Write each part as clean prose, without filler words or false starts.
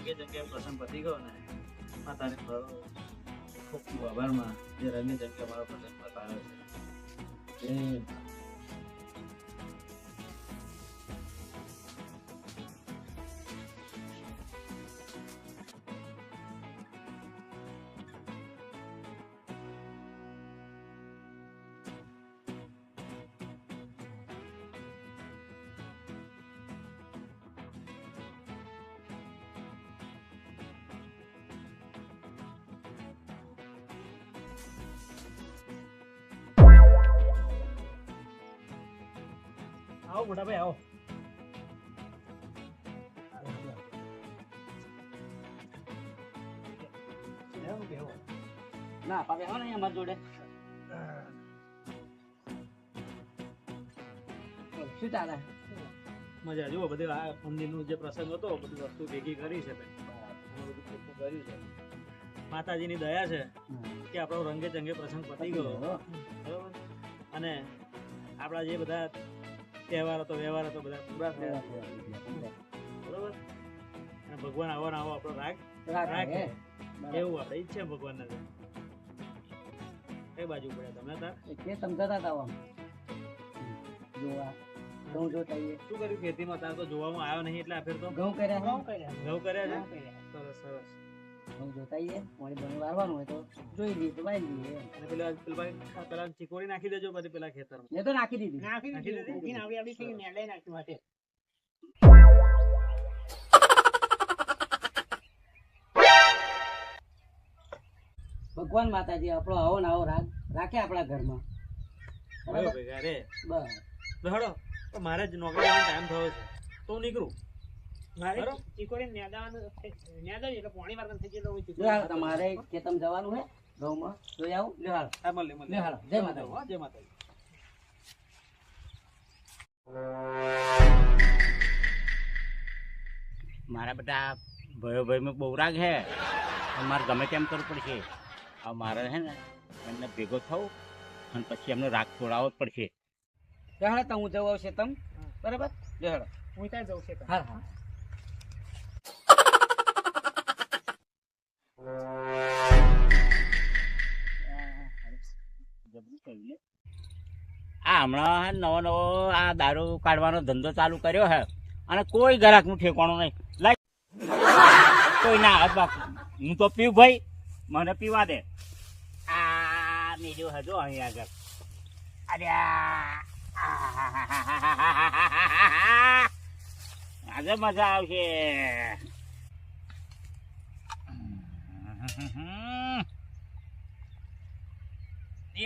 રંગે જંગે પ્રસંગ પતી ગયો ને માતાને ખૂબ ખૂબ આભારમાં જે રંગે જંગે મારો પ્રસંગ પતાવ્યો છે. આવો મોટા ભાઈ આવો. ના પાવે આવો ને અમાર જોડે શું ચાલે? મજા જુઓ બધી આ મંદિરનો જે પ્રસંગ હતો બધી વસ્તુ ભેગી કરી છે કર્યું છે. માતાજીની દયા છે કે આપણો રંગે ચંગે પ્રસંગ પતી ગયો બરોબર. અને આપણા જે બધા તહેવાર હતો વ્યવહાર હતો બધા પૂરા થયા બરોબર. અને ભગવાન આવો ને આવો આપણો રાગ રાખે એવું આપણે ઈચ્છે ભગવાન ને. કઈ બાજુ પડ્યા તમે તાર કે સમજાતા હતા આમ જોવા ઘઉં જોતા શું કર્યું ખેતીમાં? તાર તો જોવામાં આવ્યો નહીં એટલે આ ફેર તો ઘઉં કર્યા ઘઉં કર્યા છે. સરસ સરસ. ઘઉં જોતા પાણી બની વારવાનું હોય તો જોઈ લઈએ તો વાઈ લઈએ. અને પેલા ચીકોડી નાખી દેજો પછી પેલા ખેતરમાં. મેં તો નાખી દીધી. ભગવાન માતાજી આપણો આવો ને આવો રાગ રાખે આપણા ઘરમાં. બસ મારે જ નોકરી ટાઈમ થયો છે તો હું નીકળું. તમારે ખેતમ જવાનું હે ઘઉંમાં જોઈ આવું. જય માતા. જય માતા. મારા બધા ભાઈઓ બહુ રાગ હે મારે ગમે તેમ કરવું પડશે. હવે મારે હે ને એમને ભેગો થવું અને પછી એમને રાગ છોડાવવો જ પડશે. જહાડે તો હું જવું આવશે તમ બરાબર. જહાડે હું ત્યાં જઉં છે. હા હા. આ હમણાં નવો નવો આ દારૂ કાઢવાનો ધંધો ચાલુ કર્યો હે અને કોઈ ગ્રાહકનું ઠેકાણું નહીં. લાઈ કોઈ ના હું તો પીવું ભાઈ, મને પીવા દે. આ મેળ્યો હતો અહીં આગળ. અરે આજે મજા આવશે.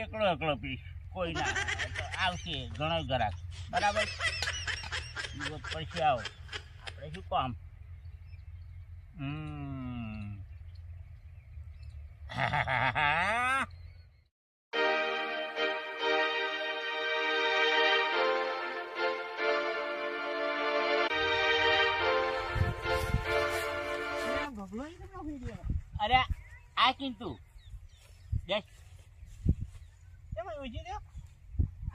એકલો એકલો પીશ કોઈ ના આવશે ઘણો ગ્રાહક બરાબર. પછી આવો આપણે શું કામ. અરે આ કિંતુ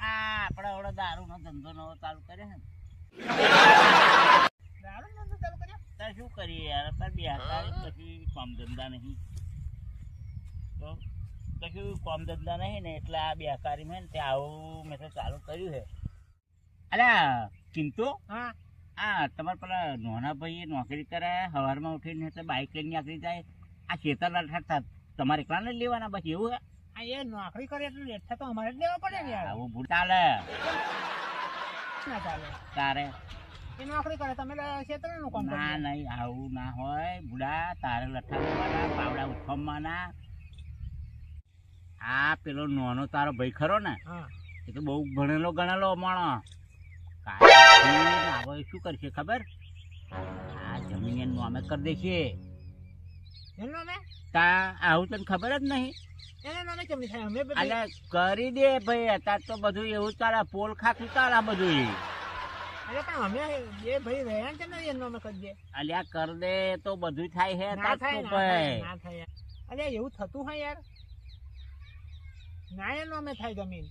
આપડે આવડે દારૂ નો ધંધો નવો ચાલુ કરે છે. તાર શું કરીએ યાર, તાર બે પછી કામ ધંધા નહીં તો કશું કામ ધંધા નહીં ને એટલે આ બેકારી માં ને આવું મેં તો ચાલુ કર્યું છે. અલ્યા કિંતુ, હા તમારે પેલા નોના ભાઈએ નોકરી કરે સવારમાં ઉઠીને બાઇક લઈને નીકળી જાય. આ ખેતરના ઠરતા તમારે એકલા ને લેવાના બસ એવું હે? એ નોકરી કરે એટલે લેટ તો અમારે જ લેવા પડે ને યાર. આવું ભૂલ ચાલે ના ચાલે તારે? એ નોકરી કરે તમે ક્ષેત્રનું કામ કરો. ના નહીં આવું ના હોય બુડા. તારે લઠ્ઠા લેવાના પાવડા ઉઠવામાં. આ પેલો નોનો તારો ભાઈ ખરો ને, એ તો બહુ ભણેલો ગણેલો માણસ. હવે શું કરશે ખબર? આ જમીન એનું નામે કરી દેશે. એનું નામે? તા આવું તને ખબર જ નહીં. એના નામે કેમ થાય? અમે અલ્યા કરી દે ભાઈ. અત્યારે તો બધું એવું ચાલે, પોલ ખાતું ચાલે બધું. અરે પણ અમે એ ભાઈ રહ્યા ને ને એનું નામે કરી દે. અલ્યા કર દે તો બધું થાય હે. ના થાય ના થાય. અલ્યા એવું થતું હોય યાર. ના એનું નામે થાય જમીન.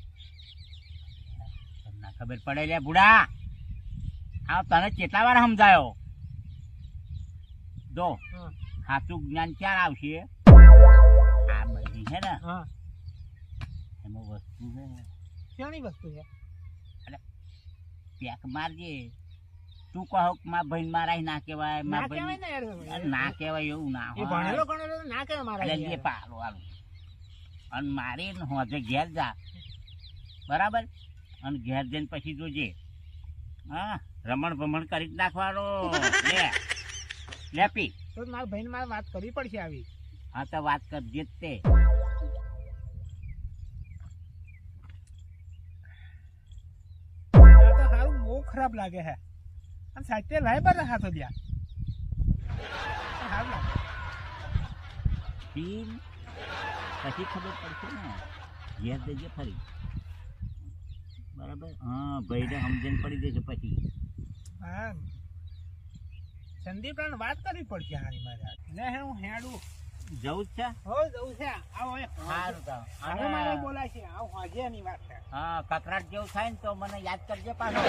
ના ખબર પડે લે બુડા. આ તને કેટલા વાર સમજાયો? જો હા. સાચું જ્ઞાન ક્યારે આવશે? આ બધી છે ને હા એમાં વસ્તુ છે કેની વસ્તુ છે પેક મારજે. તું કહો કે મારા ભાઈ મારા ના કહેવાય, ના મારા કહેવાય ભાઈ ને યાર ના કહેવાય એવું ના એ હોય. ભણેલો ગણેલો તો ના કહેવાય મારા એટલે લે પાલો આલું અને મારી હોજે ઘેર જા બરાબર, અને ઘેર જઈને પછી જોજે હા રમણ ભમણ કરી જ નાખવાનો. લે લે પી. તો મારા ભાઈને મારે વાત કરવી પડશે આવી. હા તો વાત કરજે જ તે. આ તો સારું બહુ ખરાબ લાગે છે અને સાચે લાય બર હાથો દ્યા સારું લાગે પી પછી ખબર પડશે ને ઘેર જજે ફરી બરાબર. હા ભાઈને સમજણ પડી જશે પછી. હા સંદીપ વાત કરવી પડશે હારી મારે લે હે હું હેડું જવું જ છે. હો જવું છે આવો સારું તો હવે મારે બોલાય છે આવ હોજે ની વાત છે. હા કકરાટ જેવું થાય ને તો મને યાદ કરજે પાછો.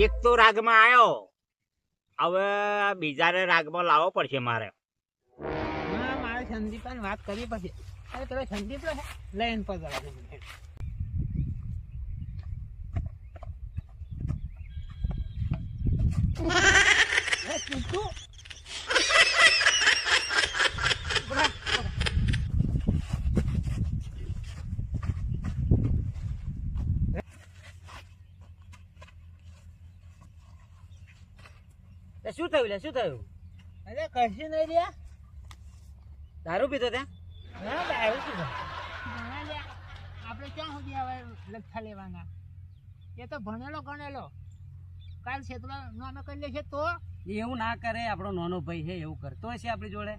એક તો રાગમાં આવ્યો, હવે બીજાને રાગમાં લાવવો પડશે મારે. હા મારે સંદીપ વાત કરવી પડશે. અરે પેલો સંદીપ લઈને પર જવા દે. શું થયું લે શું થયું? અરે કશું નહીં રહ્યા. દારૂ પીધો ત્યાં? ના દારૂ પીધો. આપણે ક્યાં સુધી હવે લખા લેવાના? એ તો ભણેલો ગણેલો. કાલ ક્ષેત્ર નામે કરી લેશે તો એવું ના કરે, આપણો નાનો ભાઈ છે એવું કરતો હશે આપણી જોડે.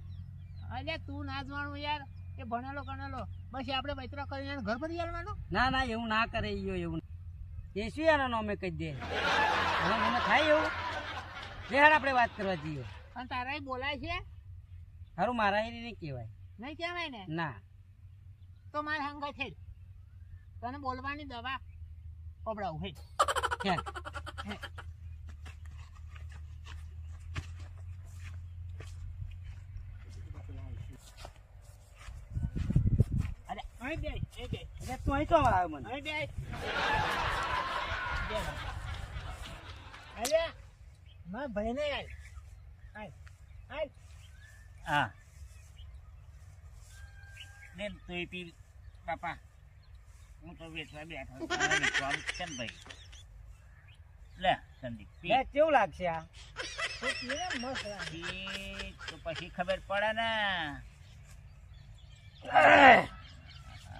અરે તું ના જવાનું યાર, એ ભણેલો ગણેલો બસ આપણે વૈતરા કરીને ઘર ભરી આવવાનું. ના ના એવું ના કરે ઈયો એવું. એ શું એના નામે કહી દે? હવે મને થાય એવું? યાર આપણે વાત કરવા જઈએ. અને તારા બોલાય છે સારું મારા એને નહીં કહેવાય. નહીં કહેવાય ને? ના તો મારે હંગા છે તને બોલવાની દવા પબડાવું હે. ક્યાં? અહીં બે એ બે એટલે તું અહીં તો આવ્યો મને. અહીં બે અરે મારા ભાઈ ને હા લે તું પી બાપા, હું તો વેચવા બેઠો વેચવા છે ને ભાઈ. લે સંદીપ પી. લે કેવું લાગશે આ? મસ્ત પી તો પછી ખબર પડે ને.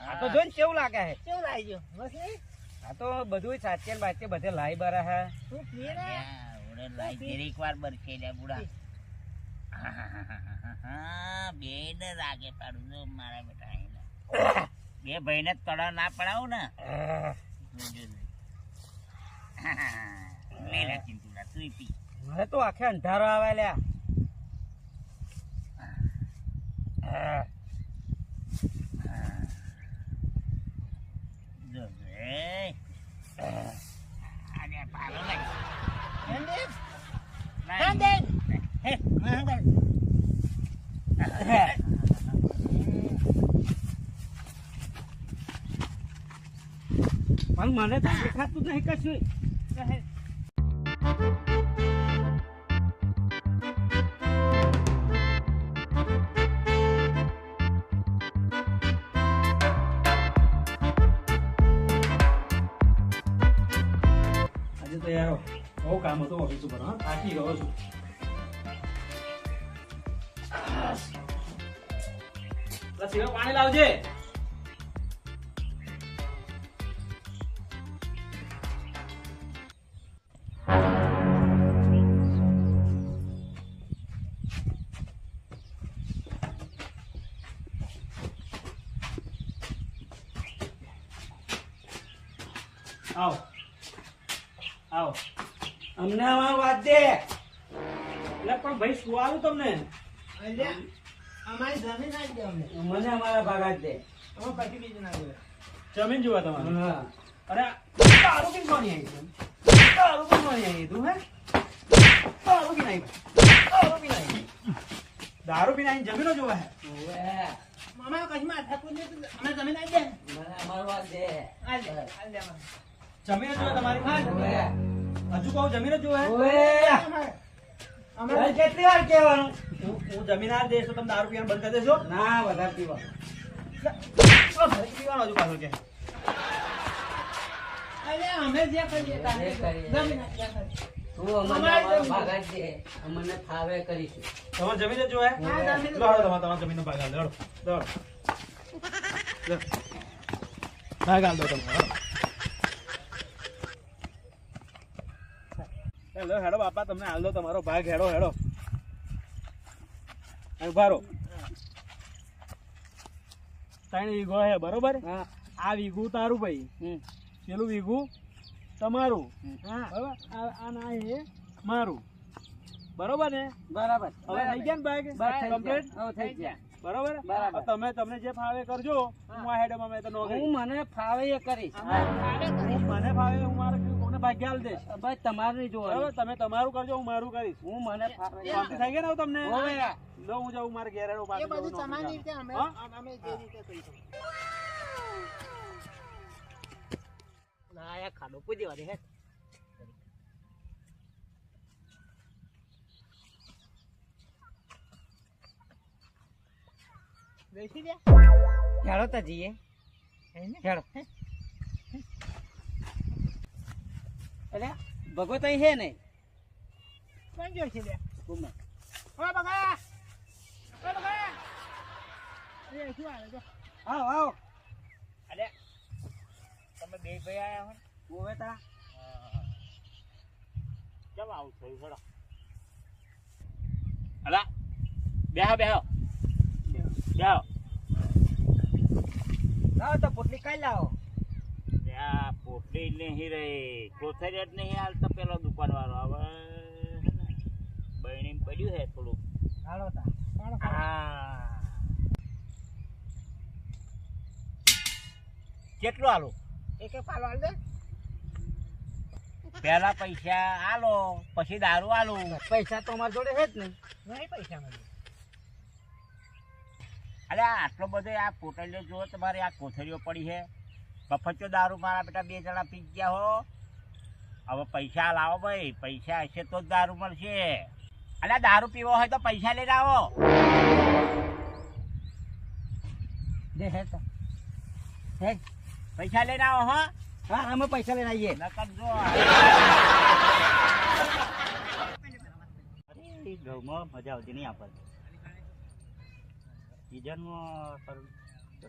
આ તો જોઈને કેવું લાગે છે? કેવું લાગી ગયો? મસ્ત નહીં? આ તો બધું સાચે બાચે બધે લાઈ બરા હે. તું પીએ ને ઓરે લાઈ તેરી વાર બરસે લે બુડા. બે ને રાગે પાડું જો મારા બેટા એને. બે ભાઈને તળા ના પડાવું ને. લેલા ચિંતુલા તું પી. મને તો આખે અંધારો આવે લ્યા. જો રે આને પાલો લાગ. સંદીપ લાય. સંદીપ હે મંગળ પણ મને તો દેખાતું નહીં કશું. આજે તો યાર બહુ કામ હતું ઓફિસ ઉપર. હા થાકી ગયો છું. સિવાય પાણી લાવજે. આવો આવો. અમને આમાં વાત દે. એટલે પણ ભાઈ શું આવું તમને? અલ્યા અમારી જમીન આવી દે અમને. મને અમારા ભાગા જ દે. અમે પછી બીજું ના જોઈએ. જમીન જોવા તમારે? હા. અરે દારૂ પીને કોની આવી તું? દારૂ પીને કોની આવી તું હે? દારૂ પીને આવી. દારૂ પીને આવી. દારૂ પીને આવીને જમીનો જોવા હે. મામા કશું માથાકૂટ નહીં, અમે જમીન આવી જાય. અમારું વાત દે. હાલ દે, હાલ દે અમારે. જમીન જ જોવે તમારી? ઓવે. હજુ કહું જમીન જ જોવે? ઓવે. અમારે. તારે કેટલી વાર કહેવાનું? હું જમીન આ દઈશ તો તમે દારૂ પીવાનું બંધ કરી દેશો? ના વધારે પીવા. પીવાનો હજુ પાછો કે અરે અમે જે કરીએ તારે જે કરીએ. જમીન આવી જાય. તું અમને અમારે અમારો જમીન. ભાગ જ દે. અમને ફાવે કરીશું. તમારે જમીન જ જોવે? હા, જમીન જ લો, હાલો, તમારે જમીનનો ભાગ હાલ દો. લો. લો. ભાગ હાલ દો તમારે. હેલો હેડો બાપા, તમને હાલ દો તમારો ભાગ. હેડો હેડો ઉભા રહો. 3 વીઘો હે બરોબર? હા. આ વીઘું તારું ભાઈ, પેલું વીઘું તમારું, હા. બરાબર? આ ના એ મારું, બરોબર ને? બરાબર. હવે થઈ ગયા ને ભાગ બસ થઈ કમ્પ્લીટ? ગયા. હવે થઈ ગયા. બરોબર? બરાબર. હવે તમને જે ફાવે કરજો. હું આ હેડમાં મેં તો નો હું મને ફાવે એ કરીશ. મને ફાવે હું મારે કોને ભાગ્ય આલ દઈશ. ભાઈ તમારે નહીં બરાબર? જોવાનું. તમે તમારું કરજો, હું મારું કરીશ. હું મને ફાવે. શાંતિ થઈ ગયા ને હવે તમને? ઓવે. લો હું જાઉં મારે ઘેર હેડો એ પાછું બધું જવું તમારી નોકરી રીતે અમે હા? અમે જે રીતે કરીશું. ના યાર ખાડો પૂછી વાળી હે. બેસી દે. હેડો તા જઈએ. હેડો. એટલે ભગવત અહીં છે ને? કોણ જોઈ છે લે? ગુમે. ઓ બગા. ઓ બગા. એ શું આવે છે? આવો આવો. અરે તમે બે ભાઈ આયા હો ને? ઓવે તા. કેમ આવું થયું થોડો? અલા બેહો બેહો બેહો. લાવો તો પોટલી કાઢી લાવો. ત્યાં પોટલી નહીં રહી, કોથળી જ નહીં હાલતો પેલો દુકાન વાળો. હવે બહેણી પડ્યું છે થોડું. હાલો તા. હા કેટલું આલું? એક એક પાલો આલ દે. પેલા પૈસા આલો, પછી દારૂ આલું. પૈસા તો અમારી જોડે છે જ નહીં. નહીં પૈસા મળે. અરે આટલો બધો આ પોટલીઓ જુઓ તમારે, આ કોથળીઓ પડી છે. બફચ્ચો દારૂ મારા બેટા 2 જણા પી ગયા હો. હવે પૈસા લાવો ભાઈ, પૈસા હશે તો જ દારૂ મળશે. અરે દારૂ પીવો હોય તો પૈસા લઈને આવો. દે હે તા. હે. પૈસા લઈને આવો હો. હા અમે પૈસા લઈને આવીએ. નકર જો અરે ઘઉંમાં મજા આવતી નહીં આપણને. સીઝનમાં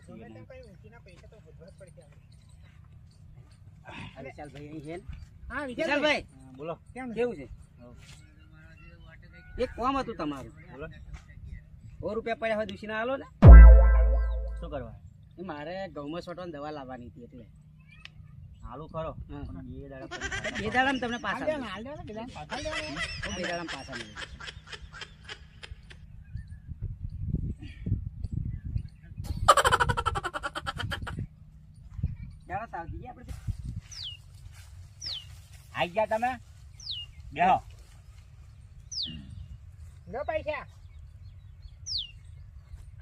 ગમે તેમ કઈ ઊંચીના પૈસા તો ભરવા જ પડશે આપણે. વિશાલભાઈ અહીં છે ને? હા વિશાલભાઈ બોલો. કેમ છે? કેવું છે? એક કોમ હતું તમારું. બોલો. 100 રૂપિયા પડ્યા હોય દુશીના આલો ને. શું કરવા? એ મારે ઘઉંમાં છોટવાની દવા લાવવાની હતી એટલે. આલુ ખરો. હા. પણ બે દાડા પછી બે દાડામાં તમને હાલ પાછા દે ને, મળે. હાલ દે ને પેલા. હાલ દે ને. બે દાડામાં પાછા મળે. દાડા તાવ જઈએ આપણે. આઈ ગયા તમે? બેહો. લો પૈસા.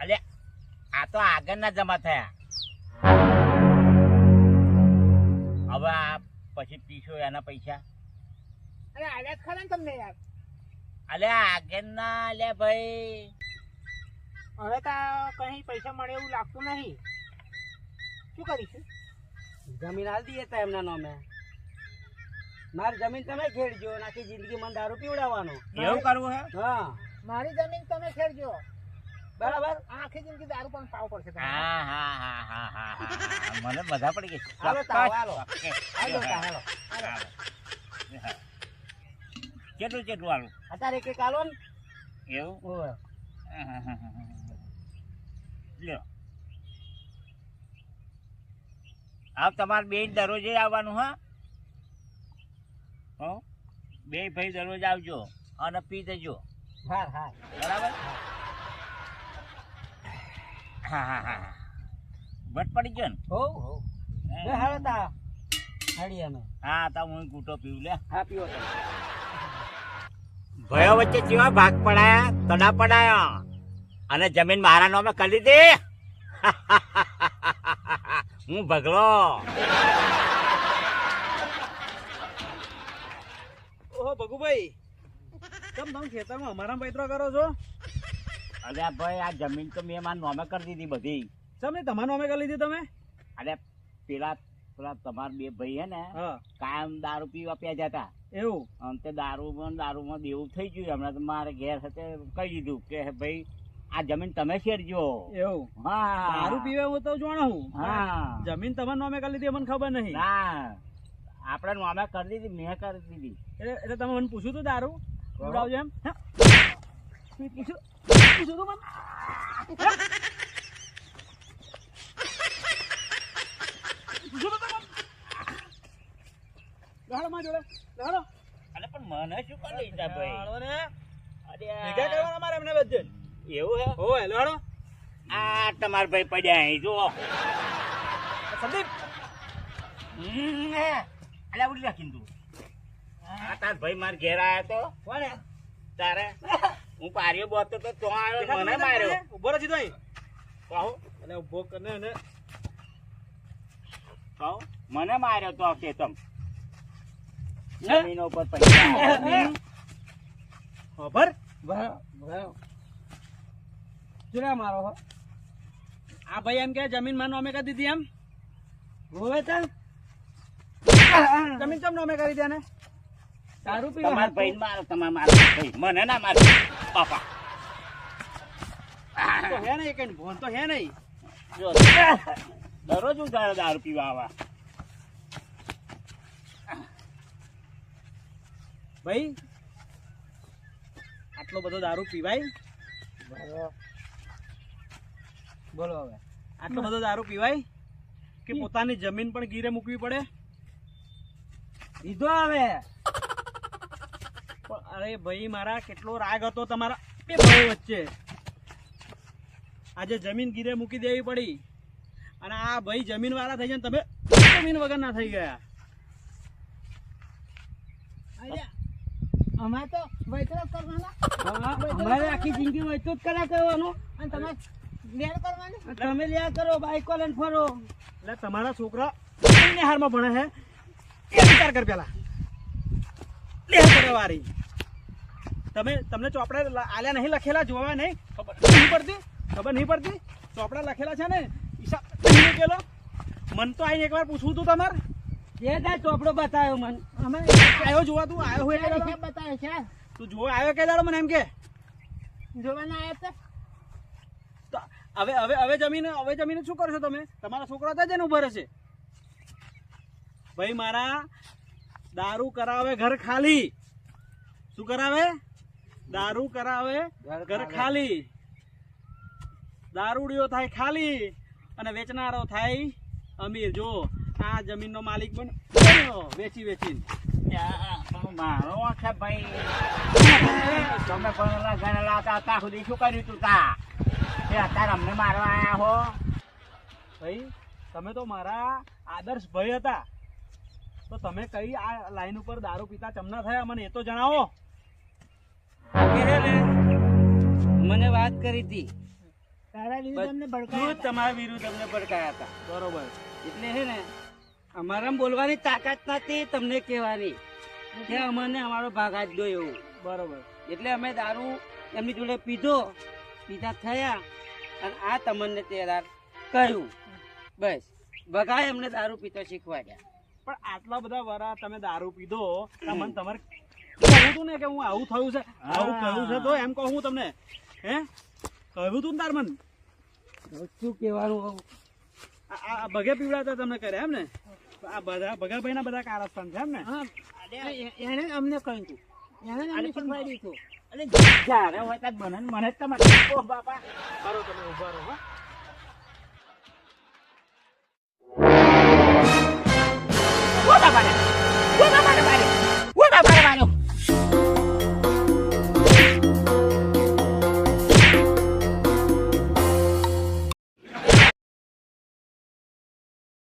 અરે આ તો આગળના જમા થયા. હવે આ પછી પીશો એના પૈસા. અરે આલ્યા જ ખરા ને તમને યાર. અલે આગળના અલે ભાઈ. હવે તો કઈ પૈસા મળે એવું લાગતું નહીં. શું કરીશું? જમીન આલ દઈએ તા એમના નામે. મારી જમીન તમે ખેડજો, નાખી જિંદગી મને દારૂ પીવડાવવાનો. એવું કરવું હે? હા મારી જમીન તમે ખેડજો. બરાબર. આખી જિંદગી દારૂ પણ પાવ પડશે તમારે. હા હા હા હા હા હા મને બધા પડી ગઈ. હાલો તા, હાલો. ઓકે. હાલો તા, હાલો. હાલો. કેટલું કેટલું આલું? અત્યારે એક આલો ને. એવું? ઓવે. લ્યો. આપ તમારે બે દરરોજે આવવાનું હા? હો? બે ભાઈ દરરોજ આવજો અને પી દેજો. હા હા. બરાબર? હા હા હા. વટ પડી ગયો ને? હો હો. બે હાલો તા. હેડી અમે હા તો હું કૂટો પીવું લે. હા પીવો તમે. ભયો વચ્ચે કેવા ભાગ પડાયા, તડા પડાયા અને જમીન મારા નામે કરી દીધી. હું ભગલો. ઓહો ભગુભાઈ, કેમ તમે ખેતરમાં અમારા પૈતરો કરો છો? અરે ભાઈ આ જમીન તો મેં મારા નામે કરી દીધી બધી. ચમ ને તમારા નામે કરી લીધી તમે? અરે પેલા પેલા તમારા બે ભાઈ હે ને હા કાયમ દારૂ પીવા પ્યા જતા. એવું? અને તે દારૂમાં દેવું થઈ ગયું. હમણાં તો મારે ઘેર સાથે કહી દીધું કે ભાઈ આ જમીન તમે શેરજો. એવું? હા દારૂ પીવે હું તો જાણું હું. હા જમીન તમારા નામે કરી લીધી મને ખબર નહીં. ના આપણે નામે કરી દીધી, મેં કરી દીધી. એટલે તમે મને પૂછ્યું તું દારૂ પીવડાવજો એમ? હે? પૂછ્યું તું મને? હે? પૂછ્યું તું તમે? લહાડો મારી જોડે, લહાડો. અરે પણ મને શું કરી લીધા ભાઈ? લહાડો ને. અરે ભેગા કરવાના મારે એમને વચ્ચે. એવું હે? હોય લહાડો. આ તમારા ભાઈ પડ્યા અહીં જુઓ. સંદીપ, અલ્યા ઉડી રાખીને તું. આ તાર ભાઈ માર ઘેર આવ્યો તો કોને? તારે હું પારીઓ બોતો તો તો આવ્યો મને માર્યો. ઉભો રહી તો અહીં. કહો અને ઉભો કરીને અને કહો મને માર્યો તો કે તમ જમીનો ઉપર પૈસા. ખબર? ચૂરા મારો હો. આ ભાઈ એમ કે જમીન માં નામે કરી દીધી એમ? હોવે તો જમીન કેમ નામે કરી દે ને? દારૂ પીવા તમારા ભાઈ મારો, તમારા મારો ભાઈ મને ના મારો પાપા. તો હે નહીં કઈ ભોન તો હે નહીં. જો દરરોજ હું દારૂ પીવા આવા. ભાઈ આટલો બધો દારૂ પીવાય? બોલો હવે. આટલો બધો દારૂ પીવાય કે પોતાની જમીન પણ ગીરે મૂકવી પડે? લીધો હવે. પણ અરે ભાઈ મારા કેટલો રાગ હતો તમારા બે ભાઈ વચ્ચે. આજે જમીન ગીરે મૂકી દેવી પડી અને આ ભાઈ જમીન વાળા થઈ જાય ને તમે જમીન વગર ના થઈ ગયા. અમારે તો વૈતરો કરવાના અમારે આખી જિંદગી વચ્ચે જ કર્યા કરવાનું. અને તમારે લેર કરવાની. તમે લ્યા કરો, બાઈકો લઈને ફરો. એટલે તમારા છોકરા કઈ હારમાં ભણે છે એ વિચાર કર પેલા. લેર કરે વારી. તમને ચોપડા આલ્યા નહીં લખેલા, જોવા નહીં ખબર નહીં પડતી? ખબર નહીં પડતી? ચોપડા લખેલા છે ને હિસાબ નહીં મૂકેલો? મન તો આઈને એકવાર પૂછવું તું તમારે. તે તાર ચોપડો બતાવ્યો મને. અમે આવ્યો જોવા તું આવ્યો હોય એટલે હિસાબ બતાવે છે. તું જોવા આવ્યો કે દાડો મને એમ કે? જોવાના આવ્યા તો હવે જમીન શું કરશો તમે? તમારા છોકરા તો જઈને ઉભા રહેશે. ભાઈ મારા દારૂ કરાવે ઘર ખાલી. શું કરાવે? દારૂ કરાવે ઘર ખાલી. દારૂડિયો થાય ખાલી અને વેચનારો થાય અમીર. જો આ જમીનનો માલિક બન્યો વેચી વેચીને. પણ મારો આખા ભાઈ તમે ભણેલા ગણેલા હતા ત્યાં સુધી શું કર્યું તું તા? એ અત્યારે અમને મારવા આયા હો. ભાઈ તમે તો મારા આદર્શ ભાઈ હતા, તો તમે કઈ આ લાઈન ઉપર દારૂ પીતા ચમના થયા મને એ તો જણાવો. મને વાત કરી હતી તારા લીધે તમને બધું ભડકાયા જ તમારા વિરુદ્ધ અમને ભડકાયા હતા. બરોબર. એટલે હે ને અમારા બોલવાની તાકાત નથી તમને કહેવાની કે અમને અમારો ભાગ આજ દો એવું. બરોબર. એટલે અમે દારૂ એમની જોડે પીધા થયા અને આ તમને તેરાર કહ્યું. બસ ભગાય એમને દારૂ પીતો શીખવાડ્યા. પણ આટલા બધા વરા તમે દારૂ પીધો તો મને તમારે કહ્યું તું ને કે હું આવું થયું છે, આવું કહ્યું છે તો એમ કહું તમને. હે કહ્યું તું ને તાર મને? શું કહેવાનું? આ ભગે પીવડાતા તમને કર્યા એમ ને? આ બધા ભગાભાઈ ના બધા કારસ્તાન છે એમ ને? હા એને અમને કહ્યું તું. એને અમને શીખવાડ્યું હતું. અરે જ્યારે હોય ત્યાં મને જ તમારે બાપા. સારું તમે ઉભા રહો. હા